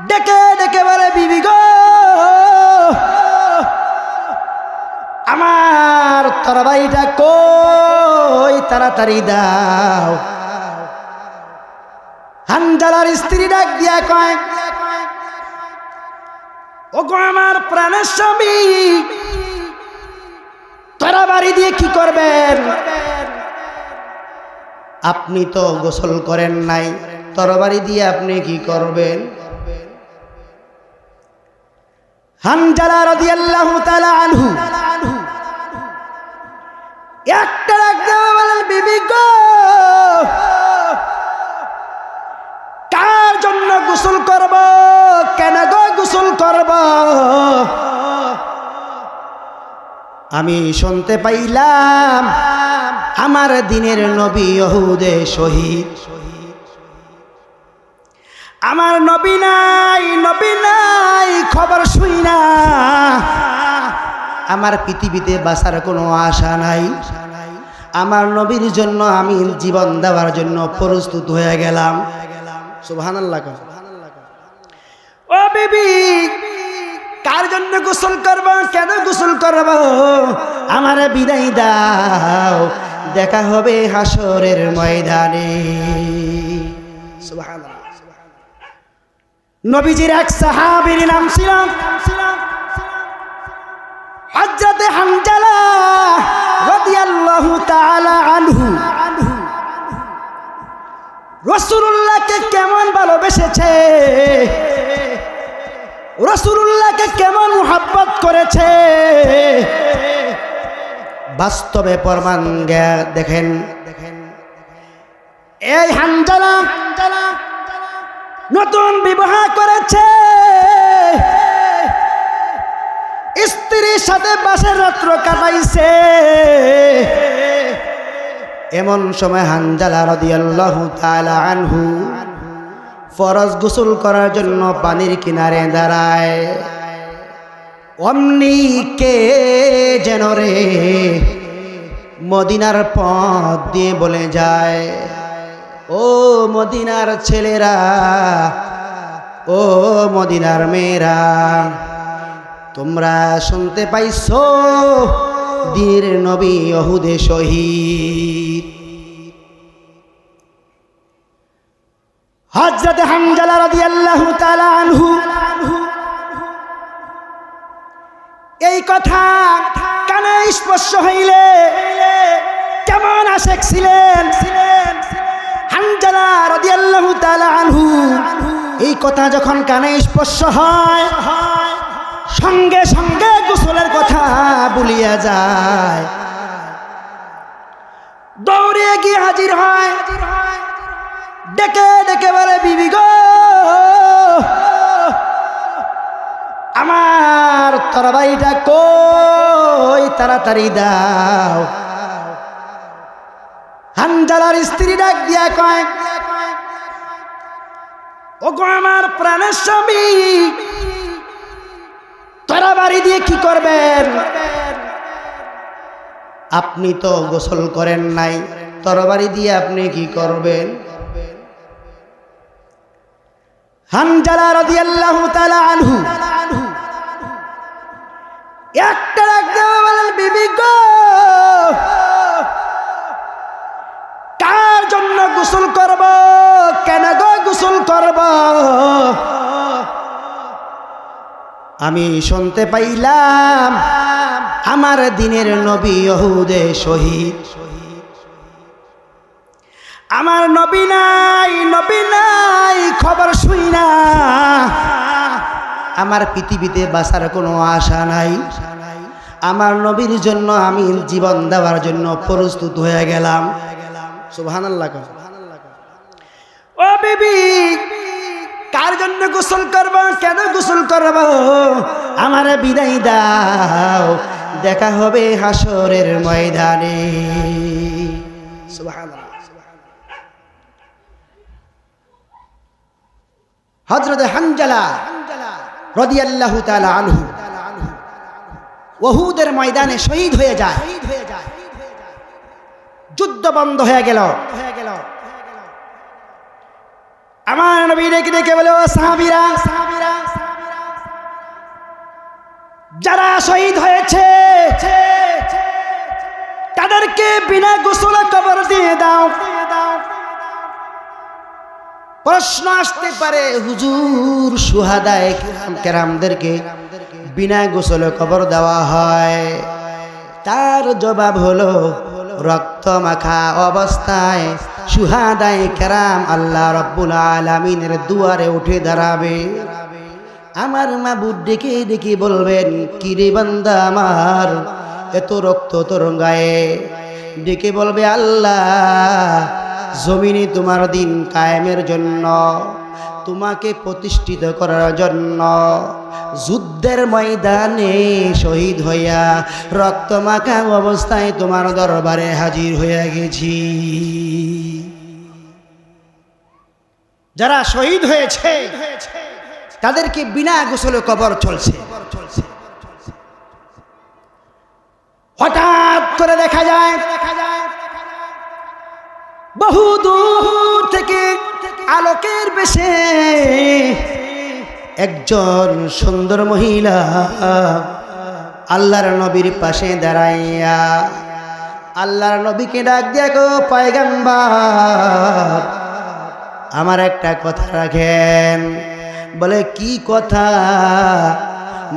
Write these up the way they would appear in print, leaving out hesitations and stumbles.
ডেকে ডেকে বলে, বিবি গো, আমার তরবারিটা কই, তাড়াতাড়ি দাও। হানজালার স্ত্রী ডাক দিয়া কয়, ওগো আমার প্রাণের স্বামী, তরবারি দিয়ে কি করবেন? আপনি তো গোসল করেন নাই, তরবারি দিয়ে আপনি কি করবেন? হানজালা রাদিয়াল্লাহু তাআলা আনহু একটা ডাক দিয়ে বলেন, বিবি গো, কার জন্য গোসল করব? কেন গো গোসল করব? আমি শুনতে পাইলাম আমার দিনের নবী উহুদে শহীদ। আমার নবী নাই, নবী নাই খবর শুই না আমার পৃথিবীতে বাঁচার কোনো আশা নাই। আমার নবীর জন্য আমি জীবন দেওয়ার জন্য প্রস্তুত হয়ে গেলাম। সুবহানাল্লাহ। ও বিবি, কার জন্য গোসল করব? কেন গোসল করব? আমারে বিদায় দাও, দেখা হবে হাসরের ময়দানে। সুবহানাল্লাহ। নবীজির এক সাহাবীর নাম ছিল হযরত হানজালা রাদিয়াল্লাহু তাআলা আনহু। রাসূলুল্লাহকে কেমন ভালোবেসেছে, রাসূলুল্লাহকে কেমন মুহাব্বত করেছে, বাস্তবে প্রমাণ দেখেন। এই হানজালা নতুন বিবাহ করেছে, স্ত্রীর সাথে বাসের রাত্র কাটাইছে। এমন সময় হানজালা রাদিয়াল্লাহু তাআলা আনহু ফরজ গোসল করার জন্য পানির কিনারে দাঁড়ায়। অমনি কে যেন রে মদিনার পথ দিয়ে বলে যায়, ও মদিনার ছেলেরা, ও মদিনার মেয়েরা, তোমরা শুনতে পাইছো দিনের নবী উহুদে শহীদ। হযরত হানজালা রাদিয়াল্লাহু তাআলা আনহু এই কথা কানে স্পর্শ হইলে কেমন আশেক ছিলেন হানজালা রাদিয়াল্লাহু তাআলা আনহু। এই কথা যখন কানে স্পর্শ হয়, সঙ্গে সঙ্গে গোসলের কথা ভুলিয়া যায়, দৌড়ে গিয়ে হাজির হয়, ডেকে ডেকে বলে, বিবি গো, আমার তরবারিটা কই, তাড়াতাড়ি দাও। হানজালার স্ত্রী ডাক দিয়া কয়, ওগো আমার প্রাণের স্বামী, তরবারি দিয়ে কি করবেন? আপনি তো গোসল করেন নাই, তরবারি দিয়ে আপনি কি করবেন? হানজালা রাদিয়াল্লাহু তাআলা আনহু একটা ডাক দিয়ে বলেন, বিবি গো, কার জন্য গোসল করব? কেন গো গোসল করব? আমি শুনতে পাইলাম আমার দিনের নবী উহুদে শহীদ। আমার নবী নাই, নবী নাই খবর শুই না আমার পৃথিবীতে বাঁচার কোনো আশা নাই। আমার নবীর জন্য আমি জীবন দেওয়ার জন্য প্রস্তুত হয়ে গেলাম। সুবহানাল্লাহ। ও বিবি, কার জন্য গোসল করব? কেন গোসল করব? আমারে বিদায় দাও, দেখা হবে হাসরের ময়দানে। সুবহানাল্লাহ। হযরত হানজালা রাদিয়াল্লাহু তাআলা আনহু উহুদের ময়দানে শহীদ হয়ে যায়। যুদ্ধ বন্ধ হয়ে গেল। আমার নবী ডেকে ডেকে বলে, ও সাহাবীরা, যারা শহীদ হয়েছে তাদেরকে বিনা গোসলে কবর দিয়ে দাও। প্রশ্ন আসতে পারে, হুজুর শুহাদায়ে কেরামদেরকে বিনা গোসলে কবর দেওয়া হয়? তার জবাব হলো, রক্ত মাখা অবস্থায় শুহাদায়ে কেরাম আল্লাহ রাব্বুল আলামিনের দুয়ারে উঠে দাঁড়াবে। আমার মাবুদ ডেকে ডেকে বলবেন, কিরে বান্দা আমার, এত রক্ত তোর গায়ে? ডেকে বলবে, আল্লাহ, জমিনে তোমার দিন কায়েমের জন্য, তোমাকে প্রতিষ্ঠিত করার জন্য যুদ্ধের ময়দানে শহীদ হইয়া রক্তমাখা অবস্থায় তোমার দরবারে হাজির হইয়া গেছি। যারা শহীদ হয়েছে তাদেরকে বিনা গোসলে কবর চলছে। হঠাৎ করে দেখা যায় বহু দূর থেকে আলোকের বেশে একজন সুন্দর মহিলা আল্লাহর নবীর পাশে দাঁড়াইয়া আল্লাহর নবীকে ডাক দিয়া, গো পয়গম্বর, আমার একটা কথা রাখেন। বলে, কি কথা?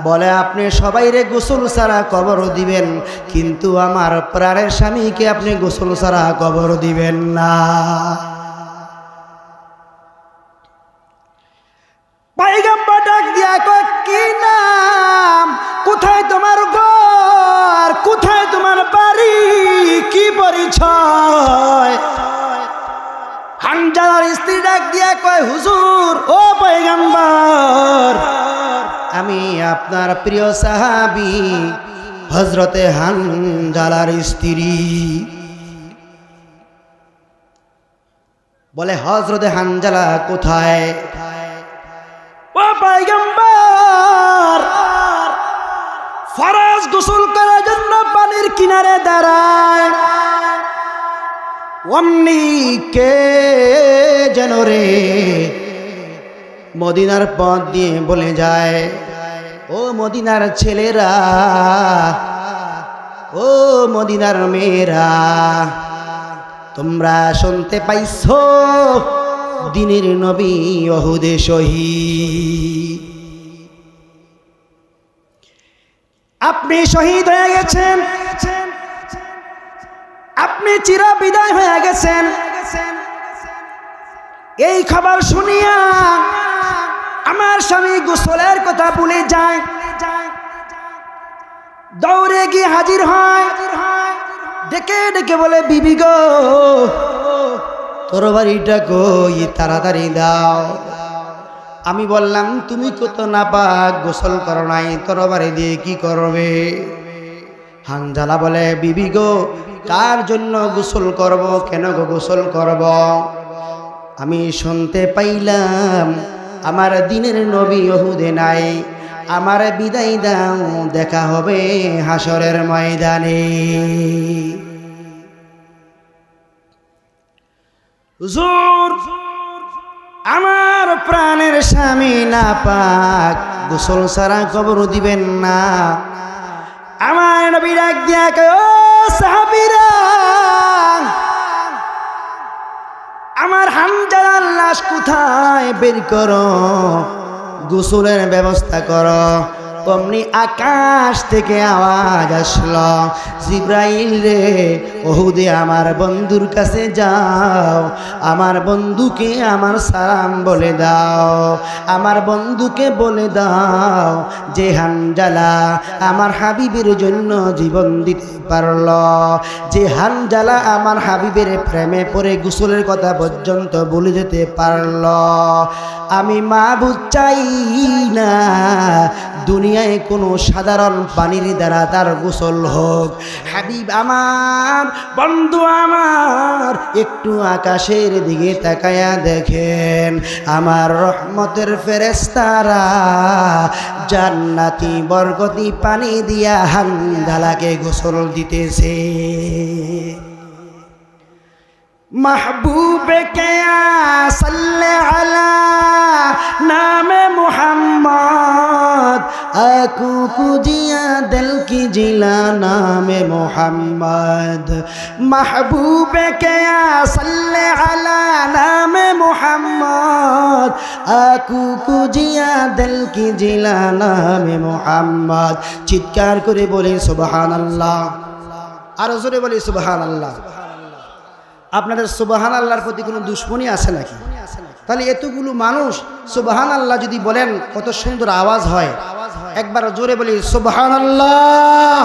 বলে, আপনি সবাইরে গোসল ছাড়া কবর দিবেন, কিন্তু আমার প্রাণের স্বামীকে আপনি গোসল ছাড়া কবর দিবেন না। পয়গম্বর ডাক দিয়া কয়, কি নাম? কোথায় তোমার ঘর? কোথায় তোমার বাড়ি? কি পরিচয়? হানজালার স্ত্রী ডাক দিয়া কয়, হুজুর, ও পয়গম্বর, আমি আপনার প্রিয় সাহাবী হযরতে হানজালার স্ত্রী। বলে, হযরতে হানজালা কোথায়? ও পয়গম্বর, ফরজ গোসল করার জন্য পানির কিনারে দাঁড়ায়, অমনি কে যেন রে মদিনার পথ দিয়ে বলে যায়, ও মদিনার ছেলেরা, ও মদিনার মেয়েরা, তোমরা শুনতে পাইছো দিনের নবী উহুদে শহীদ। আপনি শহীদ হয়ে গেছেন, আপনি চির বিদায় হয়ে গেছেন। এই খবর শুনিয়া আমার স্বামী গোসলের কথা ভুলে যায়, দৌড়ে গিয়ে হাজির হয়, ডেকে ডেকে বলে, বিবি গো, তোর বাড়িটা কই, তাড়াতাড়ি দাও। আমি বললাম, তুমি কত নাপাক, গোসল করো নাই, তোর বাড়ি দিয়ে কি করবে? হানজালা বলে, বিবি গো, কার জন্য গোসল করব? কেন গো গোসল করব? আমি শুনতে পাইলাম আমার দিনের নবী উহুদে নাই, আমার বিদায় দাও, দেখা হবে হাসরের ময়দানে। হুজুর, আমার প্রাণের স্বামী নাপাক, গোসল ছাড়া কবর দিবেন না। আমার নবী ডাক দিয়া কয়, ও সাহাবীরা, আমার হানজালার লাশ কোথায়? বের করো, গোসলের ব্যবস্থা করো। অমনি আকাশ থেকে আওয়াজ আসলো, জিব্রাইল রে, উহুদে আমার বন্ধুর কাছে যাও, আমার বন্ধুকে আমার সালাম বলে দাও, আমার বন্ধুকে বলে দাও যে হানজালা আমার হাবিবের জন্য জীবন দিতে পারল, যে হানজালা আমার হাবিবের প্রেমে পড়ে গোসলের কথা পর্যন্ত ভুলে যেতে পারল। আমি মাবুদ চাই না দুনিয়ায় কোনো সাধারণ পানির দ্বারা তার গোসল হোক। হাবিব আমার, বন্ধু আমার, একটু আকাশের দিকে তাকায়া দেখেন, আমার রহমতের ফেরেশতারা জান্নাতি বরকতি পানি দিয়া হানজালাকে গোসল দিতেছে। महबूब क्या सल्ले अला नाम मुहम्मद आँखों को जिया दिल की जिला नाम मोहम्मद महबूब के सल्ले अला नाम मोहम्मद आँखों को जिया दिल की जिला नाम मोहम्मद চিৎকার করে বলি সুবহানাল্লাহ আর জোরে বলি সুবহানাল্লাহ আপনাদের সুবহানাল্লাহর প্রতি কোনো দুশমনী আছে নাকি তাহলে এতগুলো মানুষ সুবহানাল্লাহ যদি বলেন কত সুন্দর আওয়াজ হয় একবার জোরে বলি সুবহানাল্লাহ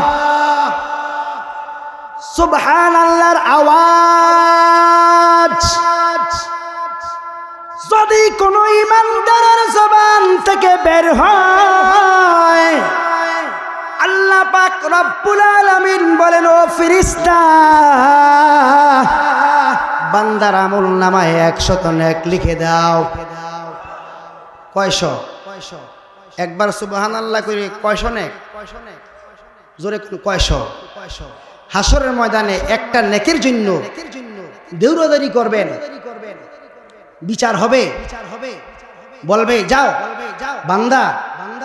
সুবহানাল্লাহর আওয়াজ যদি কোনো ইমানদারের জবান থেকে বের হয় আল্লাহ পাক রব্বুল আলামিন বলেন ও ফেরেশতা বান্দার আমল নামায় 100 নেক লিখে দাও কয়শো একবার সুবহানাল্লাহ করে কয়শো নেক জোরে কয়শো হাসরের ময়দানে একটা নেকের জন্য দৌড়াদৌড়ি করবেন বিচার হবে বলবে যাও বান্দা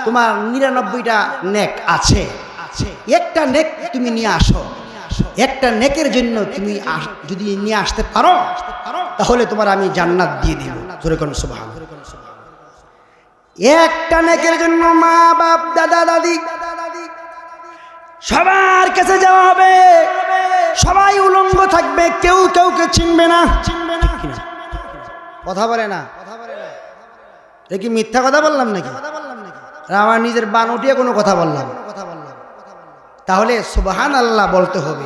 তোমার 99টা নেক আছে একটা নেক তুমি নিয়ে আসো একটা নেকের জন্য তুমি যদি নিয়ে আসতে পারো তাহলে তোমার আমি জান্নাত দিয়ে দিব জোরে কোন সুবহানাল্লাহ একটা নেকের জন্য মা বাপ দাদা দাদি সবার কাছে যাওয়া হবে সবাই উলঙ্গ থাকবে কেউ কাউকে চিনবে না কথা বলে না এ কি মিথ্যা কথা বললাম নাকি আমার নিজের বান উঠিয়ে কোনো কথা বললাম তাহলে সুবহানাল্লাহ বলতে হবে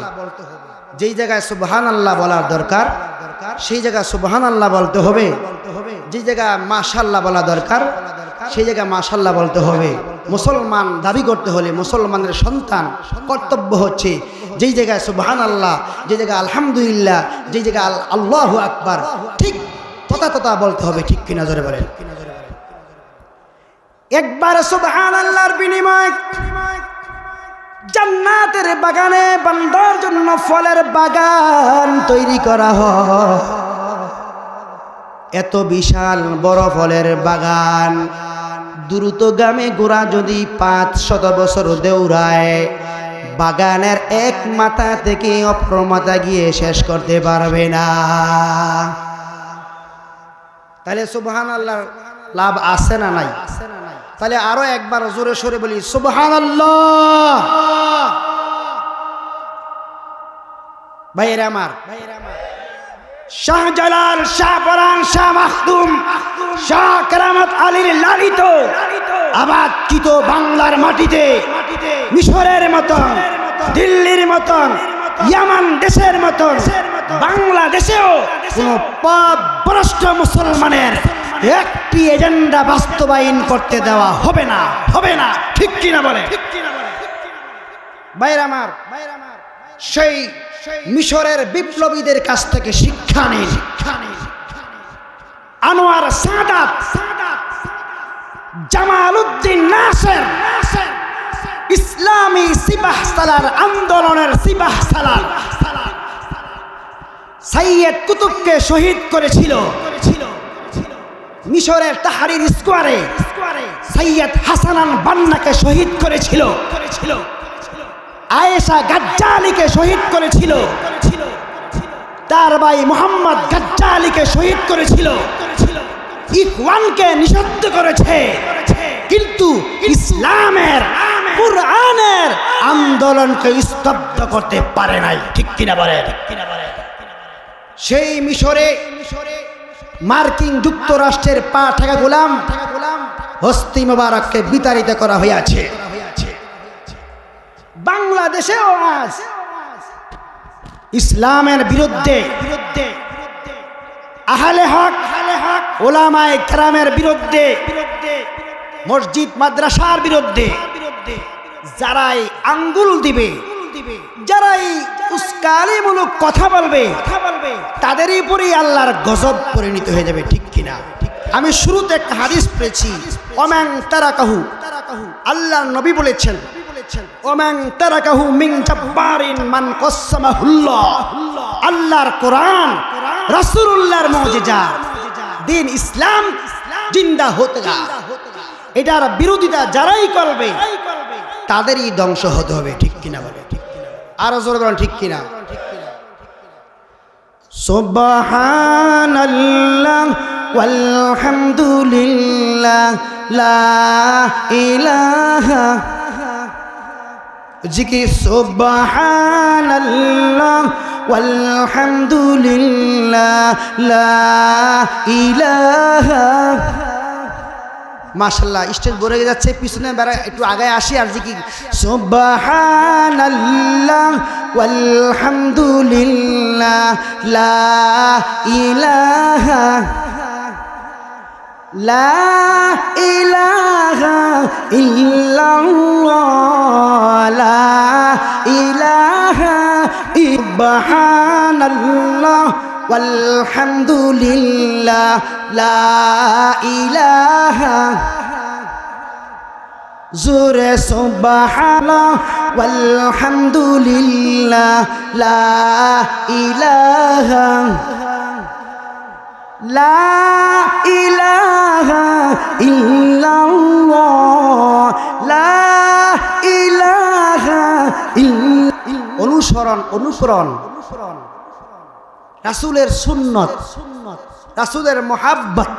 যেই জায়গায় সুবহানাল্লাহ বলার দরকার সেই জায়গায় সুবহানাল্লাহ বলতে হবে যেই জায়গায় মাশাআল্লাহ বলা দরকার সেই জায়গায় মাশাআল্লাহ বলতে হবে মুসলমান দাবি করতে হলে মুসলমানের সন্তান কর্তব্য হচ্ছে যেই জায়গায় সুবহানাল্লাহ যে জায়গায় আলহামদুলিল্লাহ যেই জায়গায় আল্লাহু আকবার ঠিক তথা বলতে হবে ঠিক কিনা জোরে বলেন একবার সুবহানাল্লাহর বিনিময়ে জান্নাতের বাগানে বান্দার জন্য ফলের বাগান তৈরি করা হয় এত বিশাল বড় ফলের বাগান দ্রুতগামী ঘোড়া যদি 500 বছর দৌড়ায় বাগানের এক মাথা থেকে অপর মাথা গিয়ে শেষ করতে পারবে না তাহলে সুবহানাল্লাহর লাভ আছে না নাই তাহলে আরো একবার জোরে সোরে বলি সুবহানাল্লাহ ভাইয়েরা আমার শাহজালাল শাহ পরান শাহ মাখদুম শাহ কেরামত আলীর লালিত আবাদকৃত বাংলার মাটিতে মিশরের মতন দিল্লির মতন ইয়ামান দেশের মতন বাংলাদেশেও কোন পাপভ্রষ্ট মুসলমানের একটি এজেন্ডা বাস্তবায়ন করতে দেওয়া হবে না ঠিক কিনা বলে ভাইরা আমার সেই মিশরের বিপ্লবীদের কাছ থেকে শিক্ষা নিন আনোয়ার সাদাত জামাল উদ্দিন নাসের ইসলামী সিপাহসালার আন্দোলনের সিপাহসালার সাইয়েদ কুতুবকে শহীদ করেছিল মিশরের তাহরির স্কোয়ারে সৈয়দ হাসানান বান্নাকে শহীদ করেছিল আয়েশা গাজ্জালিকে শহীদ করেছিল তার ভাই মোহাম্মদ গাজ্জালিকে শহীদ করেছিল ইখওয়ানকে নিষিদ্ধ করেছে কিন্তু ইসলামের কুরআনের আন্দোলনকে স্তব্ধ করতে পারে নাই ঠিক কিনা বলেন সেই মিশরে মার্কিন যুক্তরাষ্ট্রের পা ঠেকা গোলাম হস্তি মোবারককে বিতাড়িত করা হয়েছে বাংলাদেশেও আজ ইসলামের বিরুদ্ধে আহলে হক ওলামায়ে কেরামের বিরুদ্ধে মসজিদ মাদ্রাসার বিরুদ্ধে যারাই আঙ্গুল দিবে যারাই উস্কানিমূলক কথা বলবে তাদেরই উপরেই আল্লাহর গজব পরিণত হয়ে যাবে ঠিক কিনা আমি শুরুতে একটা হাদিস পেয়েছি ওমান তারাকাহু আল্লাহর নবী বলেছেন ওমান তারাকাহু মিন জাব্বারিন মান কসসামাহুল্লাহ আল্লাহর কোরআন রাসূলুল্লাহর মুজিজা দিন ইসলাম জিন্দা হোতগা এটার বিরোধিতা যারাই করবে তাদেরই ধ্বংস হতে হবে, ঠিক কিনা বলে? আরো জোরে বলেন ঠিক কিনা? সুবহানাল্লাহ ওয়ালহামদুলিল্লাহ লা ইলাহা জিকির সুবহানাল্লাহ ওয়ালহামদুলিল্লাহ লা ইলাহা। মাশাআল্লাহ, স্টেজ ভরে যাচ্ছে, পিছনে বেড়া একটু আগায় আসি আর জিকির সুবহানাল্লাহ ওয়ালহামদুলিল্লাহ লা ইলাহা লা ইলাহা ইল্লাল্লাহ লা ইলাহা সুবহানাল্লাহ ওয়ালহামদুলিল্লাহ লা ইলাহা জোরে সুবহানাল্লাহ ওয়ালহামদুলিল্লাহ লা ইলাহা লা ইলাহা ইল্লাল্লাহ লা ইলাহা অনুসরণ অনুসরণ রাসূলের সুন্নত, রাসূলের মুহাব্বত,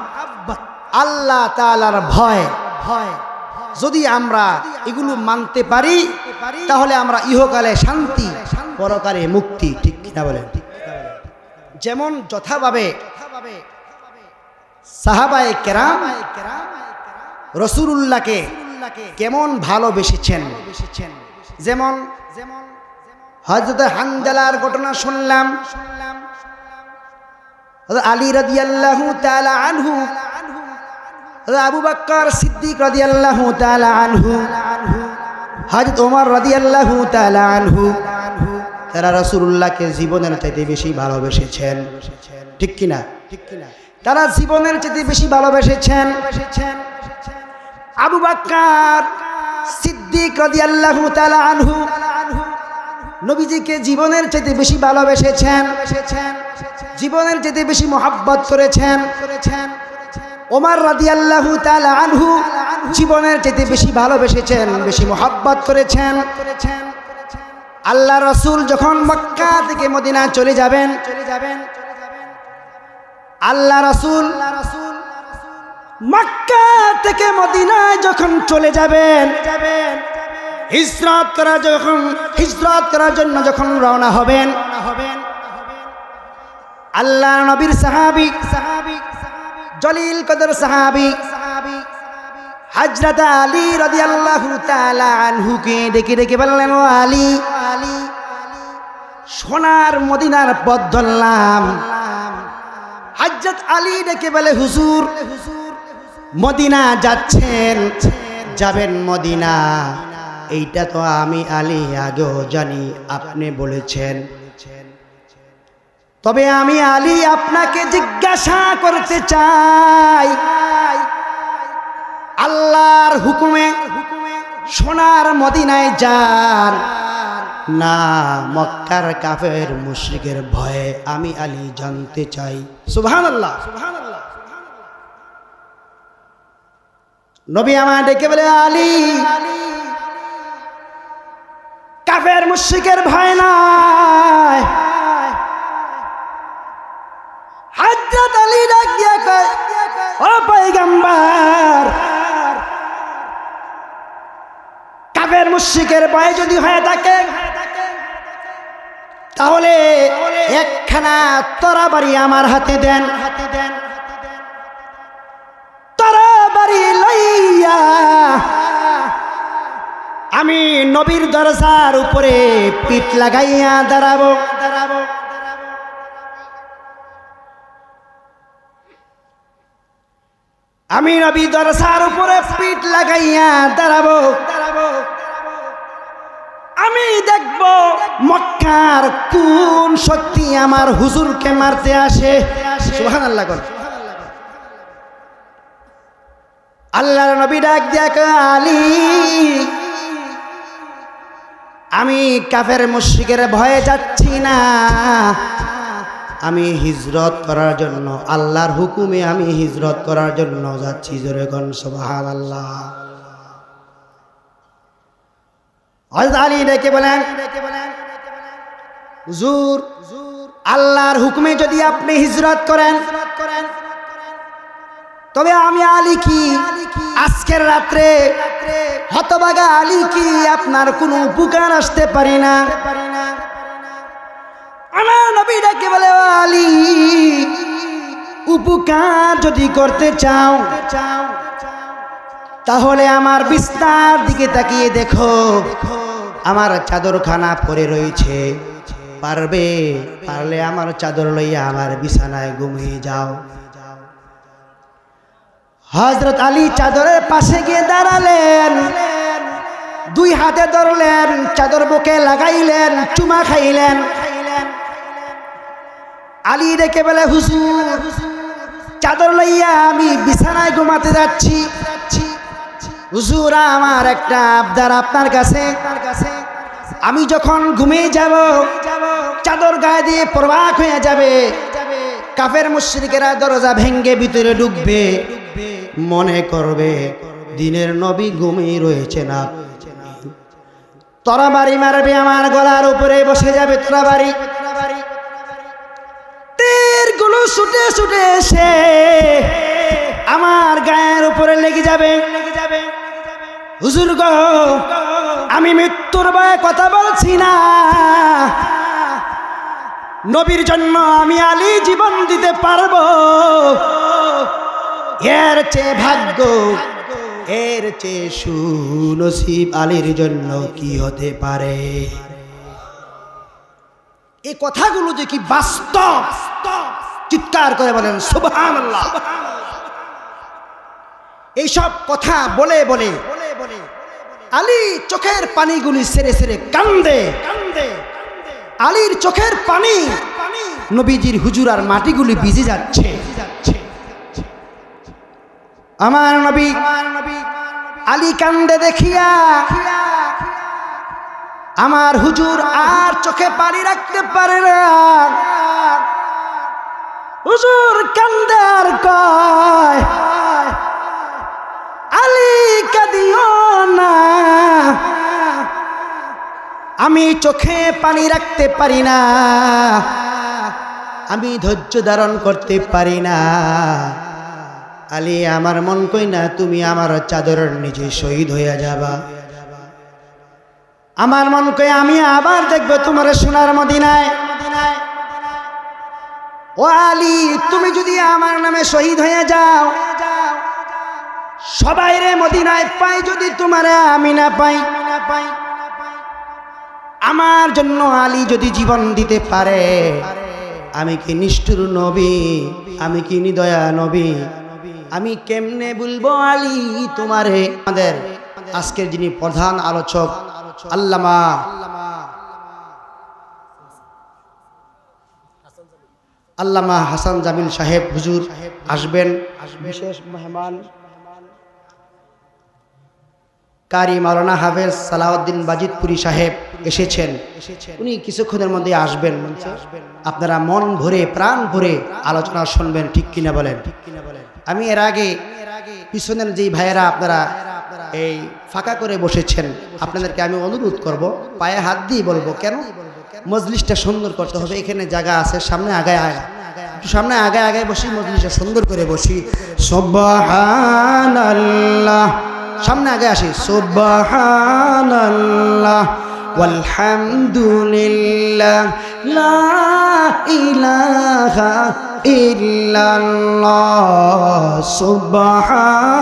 আল্লাহ তাআলার ভয়। যদি আমরা এগুলো মানতে পারি তাহলে আমরা ইহকালে শান্তি, পরকালে মুক্তি, ঠিক কিনা বলেন? যেমন যথাভাবে সাহাবায়ে কেরাম রাসূলুল্লাহকে কেমন ভালোবেসেছেন, যেমন হযরত হানজালার ঘটনা শুনলাম, হযরত আলী রাদিয়াল্লাহু তাআলা আনহু, হযরত আবু বকর সিদ্দিক রাদিয়াল্লাহু তাআলা আনহু, হযরত ওমর রাদিয়াল্লাহু তাআলা আনহু, তারা রাসূলুল্লাহকে জীবনের চাইতে বেশি ভালোবেসেছেন, ঠিক কিনা? তারা জীবনের চাইতে বেশি ভালোবেসেছেন। আবু বকর সিদ্দিক রাদিয়াল্লাহু তাআলা আনহু নবীজিকে জীবনের চাইতে বেশি ভালোবেসেছেন, জীবনের চাইতে বেশি মহব্বত করেছেন। ওমর রাদিয়াল্লাহু তাআলা আনহু জীবনের চাইতে বেশি ভালোবেসেছেন, বেশি মহব্বত করেছেন। আল্লাহ রাসূল যখন মক্কা থেকে মদিনা চলে যাবেন, আল্লাহ রাসূল মক্কা থেকে মদিনায় যখন চলে যাবেন, হিজরত করার জন্য যখন রওনা হবেন, আল্লাহ নবীর সাহাবী জলিল কদর সাহাবী হযরত আলী রাদিয়াল্লাহু তাআলা আনহুকে ডেকে ডেকে বললেন, ও আলী, সোনার মদিনার পথ ধরলাম। হযরত আলী ডেকে বলে, হুজুর মদিনা যাবেন মদিনা, এইটা তো আমি আলী আগেও জানি, আপনি বলেছেন। তবে আমি আলী আপনাকে জিজ্ঞাসা করতে চাই, আল্লাহর হুকুমে সোনার মদিনায় যান না মক্কার কাফের মুশরিকের ভয়ে? আমি আলী জানতে চাই। সুবহানাল্লাহ। নবী আমার ডেকে বলে, আলী, কাফের মুশরিকের ভয় নাই। হযরত আলী ডাক দিয়া কয়, ও পয়গম্বর, কাফের মুশরিকের ভয় যদি হয়ে থাকে তাহলে একখানা তরবারি আমার হাতে দেন। তরবারি লইয়া আমি নবীর দরজার উপরে পিঠ লাগাইয়া দাঁড়াবো। আমি নবী দরজার উপরে পিঠ লাগাইয়া দাঁড়াবো। আমি দেখব মক্কার কোন শক্তি আমার হুজুরকে মারতে আসে। সুবহানাল্লাহ। আল্লাহর নবী ডাক দিয়া কয়, আলী, আমি কাফের মুশরিকের ভয়ে যাচ্ছি না, আমি হিজরত করার জন্য, আল্লাহর হুকুমে আমি হিজরত করার জন্য যাচ্ছি। জোরে কোন সুবহানাল্লাহ। হযরত আলী ডেকে বলেন, হুজুর, আল্লাহর হুকুমে যদি আপনি হিজরত করেন, তবে আমি আলী কি আজকের রাত্রে হতভাগা আলী কি আপনার কোনো উপকার আসতে পারি না? আমার নবী ডেকে বলে, ও আলী, উপকার যদি করতে চাও তাহলে আমার বিস্তার দিকে তাকিয়ে দেখো, আমার চাদরখানা পরে রয়েছে, পারলে আমার চাদর লইয়া আমার বিছানায় ঘুমিয়ে যাও। হযরত আলী চাদরের পাশে গিয়ে দাঁড়ালেন, দুই হাতে ধরলেন, চাদর বুকে লাগাইলেন, চুমা খাইলেন। আলী ডেকে বলে, হুজুর, চাদর লইয়া আমি বিছানায় ঘুমাতে যাচ্ছি। হুজুর, আমার একটা আবদার আপনার কাছে, আমি যখন ঘুমিয়ে যাব চাদর গায়ে দিয়ে প্রবাক হয়ে যাবে, কাফের মুশরিকেরা দরজা ভেঙ্গে ভিতরে ঢুকবে, মনে করবে দিনের নবী ঘুমিয়ে রয়েছে না, তরবারি মারবে, আমার গলার উপরে বসে যাবে তরবারি, তীরগুলো ছুটে ছুটে এসে আমার গায়ের উপরে লেগে যাবে। হুজুর গো, আমি মৃত্যুর ভয়ে কথা বলছি না, নবীর জন্য আমি আলী জীবন দিতে পারবো, এর চেয়ে ভাগ্য, এর চেয়ে সুনসিব আলীর জন্য কি হতে পারে? এই কথাগুলো যে কি বাস্তব, চিৎকার করে বলেন সুবহানাল্লাহ। এইসব কথা বলে বলে আলী চোখের পানিগুলি সেরে সেরে কান্দে। আলীর চোখের পানি নবীজির হুজুরার মাটিগুলি ভিজে যাচ্ছে। আমার নবী আলী কান্দে দেখিয়া আমার হুজুর আর চোখে পানি রাখতে পারে না। হুজুর কান্দে আর কয়, আলী কাঁদিও না, আমি চোখে পানি রাখতে পারি না, আমি ধৈর্য ধারণ করতে পারি না। আলী, আমার মন কই না তুমি আমার চাদরের নিচে শহীদ হইয়া যাবা, আমার মন কই আমি আবার দেখবো তোমার সোনার মদিনায়। ও আলী, তুমি যদি আমার নামে শহীদ হয়ে যাও, সবাই রে মদিনায় পাই, যদি তোমারে আমি না পাই, আমার জন্য আলী যদি জীবন দিতে পারে, আমি কি নিষ্ঠুর নবী, আমি কি নিদয়া নবী, আমি কেমনে বলবো আলী তোমারে? আমাদের আজকের যিনি প্রধান আলোচক আল্লামা হাসান জামিল সাহেব হুজুর আসবেন, বিশেষ মেহমান কারি মাওলানা হাফেজ সালাউদ্দিন বাজিতপুরি সাহেব এসেছেন, উনি কিছুক্ষণের মধ্যে আসবেন। আপনারা মন ভরে প্রাণ ভরে আলোচনা শুনবেন, ঠিক কিনা বলেন? আমি এর আগে পিছনের যেই ভাইয়েরা আপনারা এই ফাঁকা করে বসেছেন, আপনাদেরকে আমি অনুরোধ করব, পায়ে হাত দিয়ে বলবো, কেন মজলিসটা সুন্দর করতে হবে, এখানে জায়গা আছে, সামনে আগায় একটু সামনে আগায় বসি, মজলিসটা সুন্দর করে বসি। সুবহানাল্লাহ, সামনে আগে আসি। সুবহানাল্লাহ ওয়ালহামদুলিল্লাহ লা ইলাহা ইল্লাল্লাহ সুবহানাল্লাহ।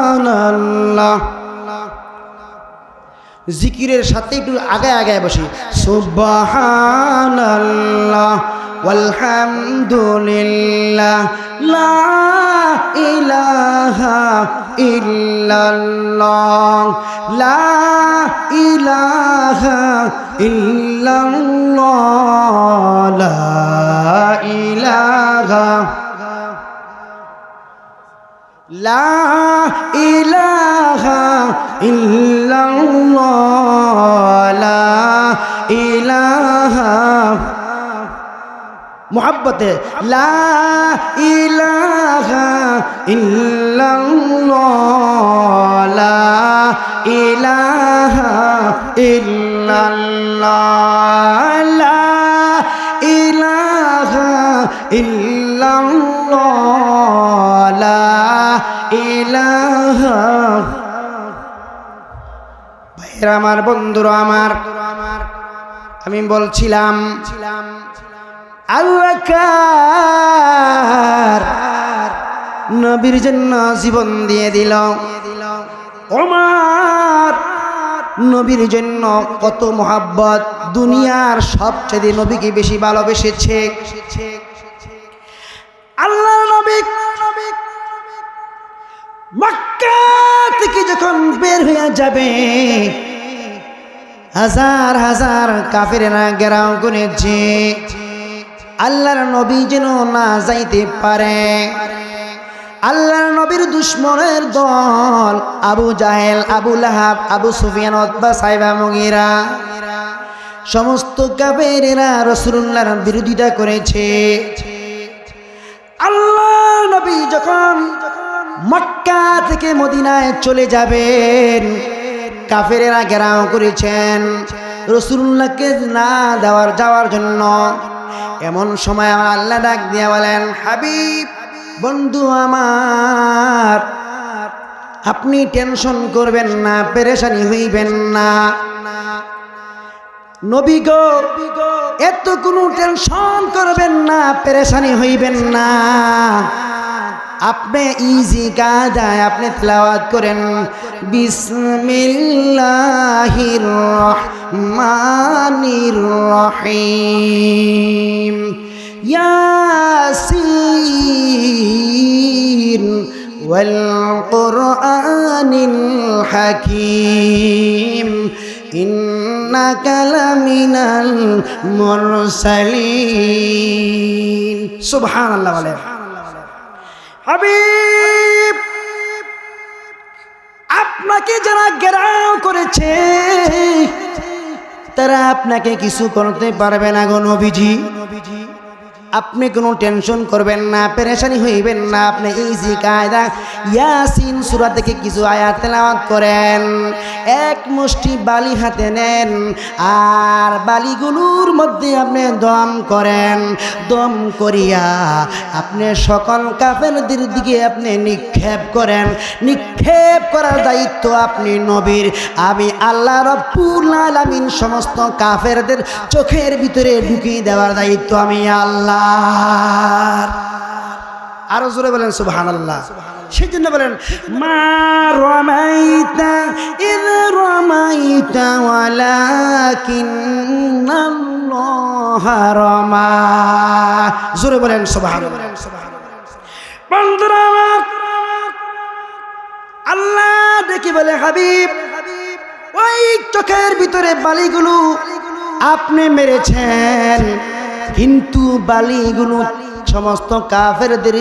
জিকিরের সাথে একটু আগায় বসি। সুবহানাল্লাহ ওয়ালহামদুলিল্লাহ লা ইলাহা ইল্লাল্লাহ লা ইলাহা ইল্লাল্লাহ লা ইলাহা লা ইলাহা ইল্লাল্লাহ লা ইলাহা। মুহাব্বতে লা ইলাহা ইল্লাল্লাহ লা ইলাহা ইল্লাল্লাহ লা ইলাহা ইল্লাল্লাহ লা ইলাহা। ভাইরা আমার, বন্ধুরা আমার, আমি বলছিলাম আবু বকর নবীর জন্য জীবন দিয়ে দিল, ওমর নবীর জন্য কত মোহাব্বত, দুনিয়ার সবচেয়ে নবীকে বেশি ভালোবেসেছে। আল্লাহর নবী মক্কা থেকে যখন বের হয়ে যাবে, হাজার হাজার কাফেরেরা ঘেরাও করেছে, আল্লাহর নবী যেন না যাইতে পারে। আল্লাহর নবীর দুশমনের দল আবু জাহেল, আবু লাহাব, আবু সুফিয়ান, উতবা, সাইবা, মুগীরা সমস্ত কাফেরেরা রাসূলুল্লাহর বিরোধিতা করেছে। আল্লাহর নবী যখন মক্কা থেকে মদিনায় চলে যাবেন, কাফেরেরা ঘেরাও করেছেন রাসূলুল্লাহকে না যাওয়ার জন্য। এমন সময় আমার আল্লাহ ডাক দিয়া বলেন, হাবিব বন্ধু আমার, আপনি টেনশন করবেন না, পেরেশানি হইবেন না। নবী গো, এত কোনো টেনশন করবেন না, পেরেশানি হইবেন না। আপনি ইজি কায়দায় আপনি তেলাওয়াত করেন বিসমিল্লাহির রহমানির রহিম ইয়াসিন ওয়াল কুরআনিল হাকীম ইন্নাকা লামিনাল মুরসালিন। সুবহানাল্লাহ বলেন। হাবিব, আপনাকে যারা ঘেরাও করেছে তারা আপনাকে কিছু করতে পারবে না গো নবীজি। আপনি কোনো টেনশন করবেন না, পেরেশানি হইবেন না। আপনি ইজি কায়দা ইয়াসিন সূরা থেকে কিছু আয়াত তেলাওয়াত করেন, এক মুষ্টি বালি হাতে নেন, আর বালিগুলোর মধ্যে আপনি দম করেন। দম করিয়া আপনি সকল কাফেরদের দিকে আপনি নিক্ষেপ করেন। নিক্ষেপ করার দায়িত্ব আপনি নবীর। আমি আল্লাহ রাব্বুল আলামিন সমস্ত কাফেরদের চোখের ভিতরে ঢুকিয়ে দেওয়ার দায়িত্ব আমি আল্লাহ। আরো জোরে বলেন সুবহানাল্লাহ। সেই জন্য বলেন মা রামাইতা ইয রামাইতা ওয়ালাকিন্নাল্লাহা রামা। জোরে বলেন সুবহানাল্লাহ। বন্ধুরা আমার, আল্লাহ দেখি বলে হাবিব, ওই চোখের ভিতরে বালিগুলো আপনি মেরেছেন, কিন্তু বালিগুলো সমস্ত কাফেরদের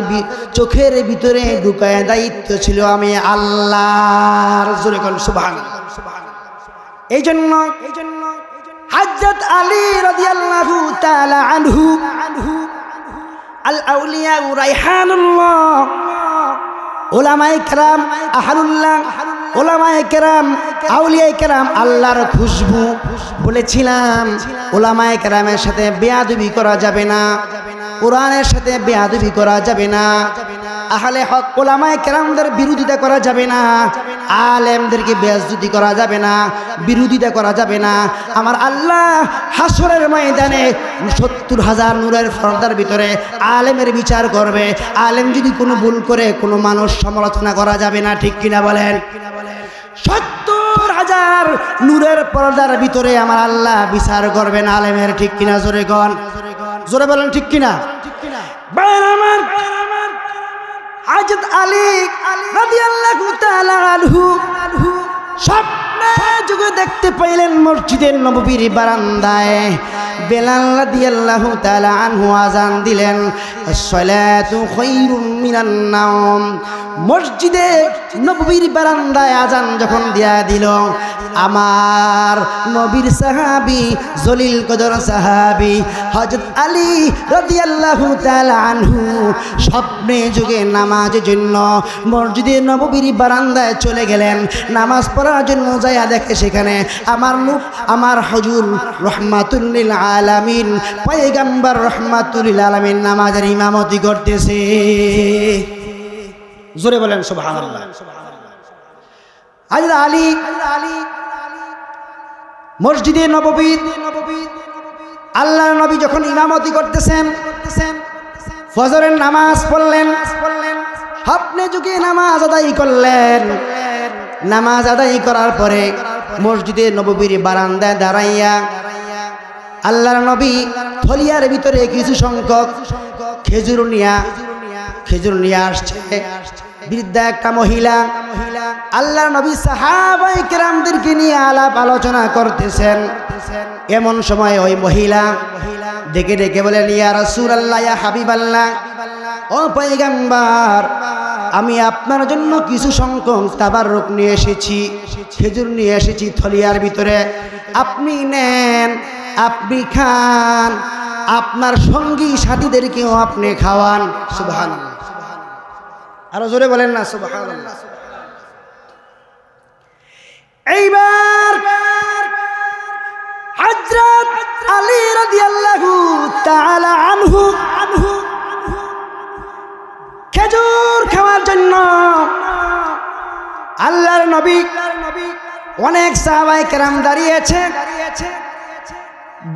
চোখের ভিতরে ঢুকায় দায়িত্ব ছিল আমি আল্লাহর। জোরে বলেন সুবহানাল্লাহ। এই জন্য হযরত আলী রাদিয়াল্লাহু তাআলা আনহু আল আউলিয়া রাইহানুল্লাহ, উলামায়ে কেরাম আহলুল্লাহ, উলামায়ে কেরাম আউলিয়ায়ে কেরাম আল্লাহর খুশবু। বলেছিলাম উলামায়ে কেরামের সাথে বেয়াদবি করা যাবে না, কোরআনের সাথে বেয়াদবি করা যাবে না, আহলে হক উলামায়ে কেরামদের বিরোধিতা করা যাবে না, আলেমদেরকে বেইজ্জতি করা যাবে না, বিরোধিতা করা যাবে না। আমার আল্লাহ হাসরের ময়দানে ৭০,০০০ নূরের পর্দার ভিতরে আলেমের বিচার করবে। আলেম যদি কোনো ভুল করে কোনো মানুষ সমালোচনা করা যাবে না, ঠিক কিনা বলেন? ৭০,০০০ নূরের পর্দার ভিতরে আমার আল্লাহ বিচার করবেন আলেমের, ঠিক কিনা? জোরে গন, জোরে বলেন ঠিক কিনা? আমার হযরত আলী রাদিয়াল্লাহু তাআলা আনহু স্বপ্নে যুগে দেখতে পাইলেন মসজিদের নববীর বারান্দায় বেলাল রাদিয়াল্লাহু তাআলা আনহু আযান দিলেন, আসসালাতু খায়রুম মিনান নাওম। মসজিদে নববীর বারান্দায় আযান যখন দিয়া দিল, আমার নবীর সাহাবী জলিল কদর সাহাবী হযরত আলী রাদিয়াল্লাহু তাআলা আনহু স্বপ্নে যুগে নামাজের জন্য মসজিদে নববীর বারান্দায় চলে গেলেন। নামাজ পড়ার জন্য যাইয়া দেখে সেখানে আমার হুজুর রাহমাতুল লিল আলামিন পয়গম্বর রাহমাতুল লিল আলামিন নামাজের ইমামতি করতেছে। জোরে বলেন সুবহানাল্লাহ। হযরত আলী মসজিদে নববী আল্লাহর নবী যখন ইমামতি করতেছেন, ফজরের নামাজ পড়লেন, স্বপ্নে যুগে নামাজ আদায় করলেন। নামাজ আদায় করার পরে মসজিদে নববীর বারান্দায় দাঁড়াইয়া আল্লাহর নবী থলিয়ার ভিতরে কিছু সংখ্যক খেজুর নিয়ে আসছে। বৃদ্ধা একটা মহিলা আল্লাহর নবী সাহাবায়ে কেরামদেরকে নিয়ে আলাপ আলোচনা করতেছেন। এমন সময় ওই মহিলা ডেকে ডেকে বলেন, ইয়া রাসূলুল্লাহ, ইয়া হাবিবাল্লাহ, ও পয়গম্বর, আমি আপনার জন্য কিছু সংখ্যক তাবাররুক নিয়ে এসেছি, খেজুর নিয়ে এসেছি থলিয়ার ভিতরে। আপনি নেন, আপনি খান, আপনার সঙ্গী সাথীদেরকেও আপনি খাওয়ান। সুবহানাল্লাহ। আরো জোরে বলেন না সুবহানাল্লাহ। এইবার হযরত আলী রাদিয়াল্লাহু তাআলা আনহু খেজুর খাওয়ার জন্য আল্লাহর নবী অনেক সাহাবায়ে কেরাম দাঁড়িয়েছে।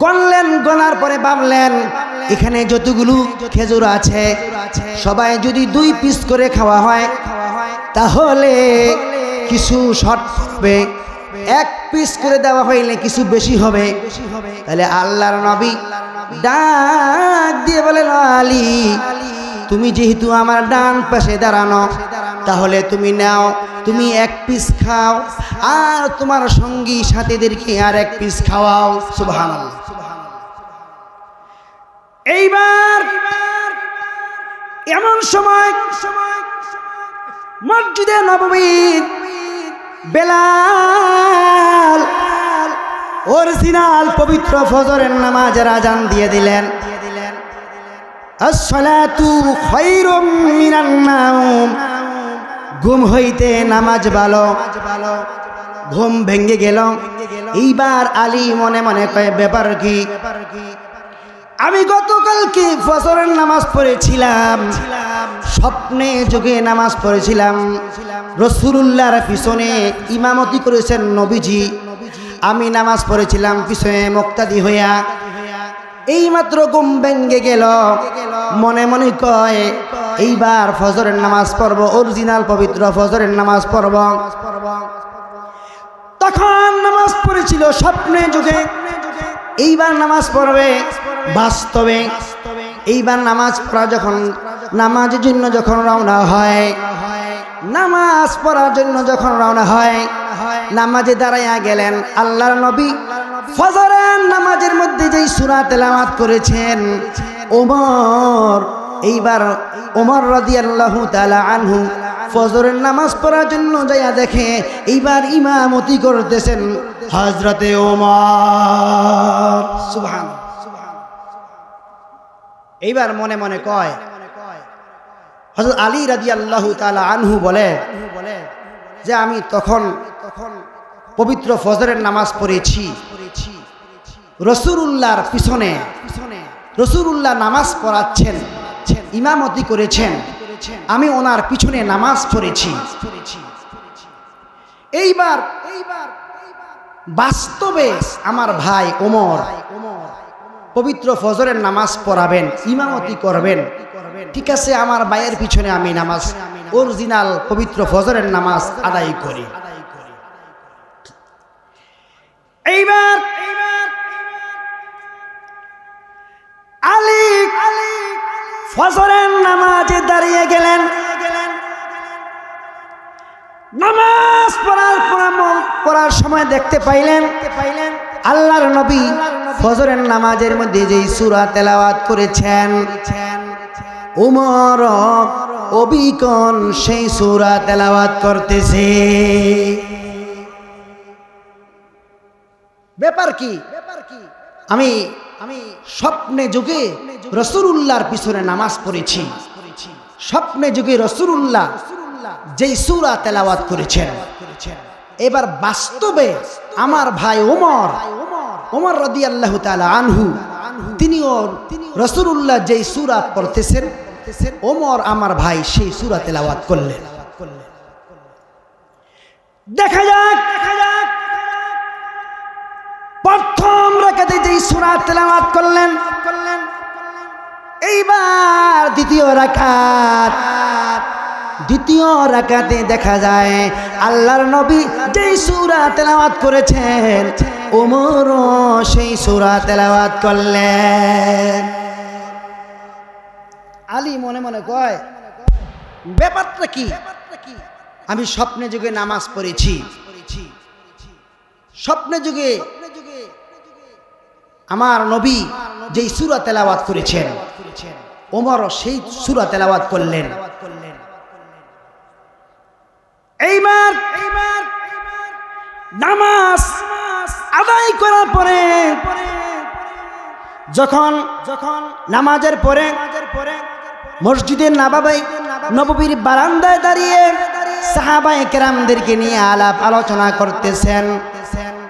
গণলেন, গণার পরে ভাবলেন এখানে যতগুলো খেজুর আছে সবাই যদি 2 পিস করে খাওয়া হয় তাহলে কিছু শর্ট হবে, 1 পিস করে দেওয়া হইলে কিছু বেশি হবে। তাহলে আল্লাহর নবী ডাক দিয়ে বলেন, আলী, তুমি যেহেতু আমার ডান পাশে দাঁড়ানো, তাহলে তুমি নাও, তুমি 1 পিস খাও আর তোমার সঙ্গী সাথীদেরকে আর 1 পিস খাওয়াও। সুবহানাল্লাহ। এইবার এমন সময় মসজিদে নববীর বেলাল অরিজিনাল পবিত্র ফজরের নামাজের আজান দিয়ে দিলেন। আসসালাতু খায়রুম মিনান নাওম, ঘুম হইতে নামাজ ভালো। ঘুম ভেঙে গেল। এইবার আলী মনে মনে কয়, ব্যাপার কি? আমি গতকালকে ফজরের নামাজ পড়েছিলাম, স্বপ্নে যোগে নামাজ পড়েছিলাম, রাসূলুল্লাহর পিছনে ইমামতি করেছেন নবীজি, আমি নামাজ পড়েছিলাম পিছনে মুক্তাদি হইয়া। এইমাত্র ঘুম ভেঙে গেল, মনে মনে কয় এইবার ফজরের নামাজ পড়ব, অরিজিনাল পবিত্র ফজরের নামাজ পড়ব। তখন নামাজ পড়েছিল স্বপ্নে যুগে, এইবার নামাজ পড়বে বাস্তবে। এইবার নামাজ পড়া যখন নামাজের জন্য যখন রওনা হয়, নামাজ পড়ার জন্য যখন রওনা হয়, নামাজে দাঁড়াইয়া গেলেন। আল্লাহর নবী ফজরের নামাজের মধ্যে যেই সূরা তেলাওয়াত করেছেন, এইবার ওমর রাদিয়াল্লাহু তাআলা আনহু ফজরের নামাজ পড়ার জন্য যাইয়া দেখে এইবার ইমামতি করতেছেন হযরতে ওমর। সুবহানাল্লাহ। এইবার মনে মনে কয়, হযরত আলী রাদিয়াল্লাহু তাআলা আনহু বলে যে আমি তখন পবিত্র ফজরের নামাজ পড়েছি, রাসূলুল্লাহর পিছনে রাসূলুল্লাহ নামাজ পড়াচ্ছেন, ইমামতি করেছেন, আমি ওনার পিছনে নামাজ পড়েছি। এইবার বাস্তবে আমার ভাই ওমর পবিত্র ফজরের নামাজ পড়াবেন, ইমামতি করবেন। ঠিক আছে, আমার ভাইয়ের পিছনে আমি নামাজ, অরিজিনাল পবিত্র ফজরের নামাজ আদায় করি। এইবার আলী ফজরের নামাজে দাঁড়িয়ে গেলেন। নামাজ পড়ার সময় দেখতে পাইলেন আল্লাহর নবী ফজরের নামাজের মধ্যে যেই সূরা তেলাওয়াত করেছেন, ওমর অবিকল সেই সূরা তেলাওয়াত করতেছে। ব্যাপার কি? আমি স্বপ্নে যুগে রাসূলুল্লাহর পিছনে নামাজ পড়েছি, স্বপ্নে যুগে রাসূলুল্লাহ যেই সূরা তেলাওয়াত করেছেন, এবার বাস্তবে আমার ভাই ওমর রাদিয়াল্লাহু তাআলা আনহু তিনিও রাসূলুল্লাহ যেই সূরা পড়তেছেন, ওমর আমার ভাই সেই সূরা তেলাওয়াত করলেন। দেখা যাক প্রথম রাকাতে যেই সূরা তেলাওয়াত করলেন, এইবার দ্বিতীয় রাকাতে দেখা যায় আল্লাহর নবী যেই সূরা তেলাওয়াত করেছেন, ওমরও সেই সূরা তেলাওয়াত করলেন। আলী মনে মনে কয়, ব্যাপারটা কি? আমি স্বপ্নে যুগে নামাজ পড়েছি, স্বপ্নে যুগে আমার নবী যেই সূরা তেলাওয়াত করেছেন, ওমরও সেই সূরা তেলাওয়াত করলেন। এইবার নামাজ আদায় করার পরে যখন নামাজের পরে মসজিদের নববীর বারান্দায় দাঁড়িয়ে সাহাবায়ে কেরামদেরকে নিয়ে আলাপ আলোচনা করতেছেন।